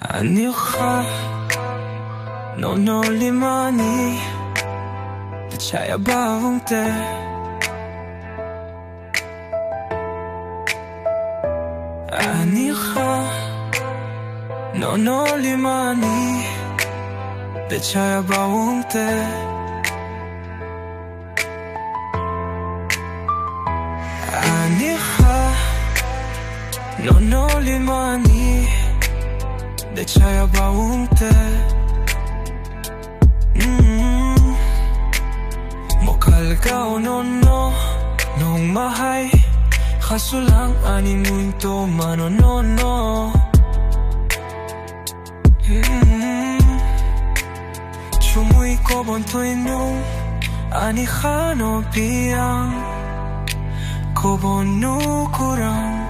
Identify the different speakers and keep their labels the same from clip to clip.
Speaker 1: Aniha no limani Chaya bawang te Aniha no limani Chaya bawang te Aniha no limani Chaya bawang te Mokal ka no nung mahay Kaso lang anin mo ito manonono Chumuy ko bontoy nung ani khano piyang Ko bonu kurang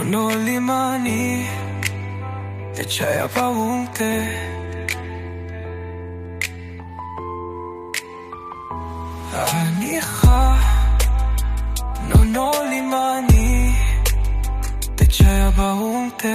Speaker 1: No limani Chaya bawang te Aniha no limani Chaya bawang te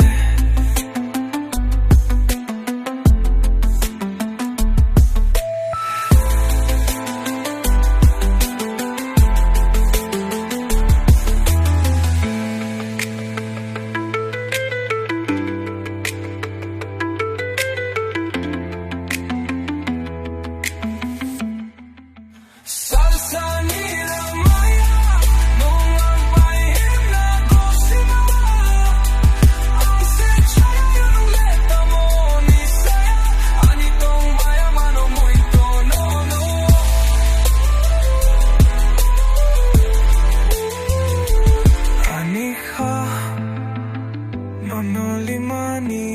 Speaker 1: No limani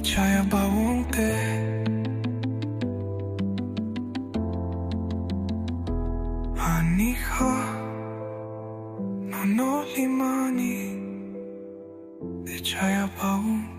Speaker 1: Chaya bawang te Aniha no limani Chaya bawang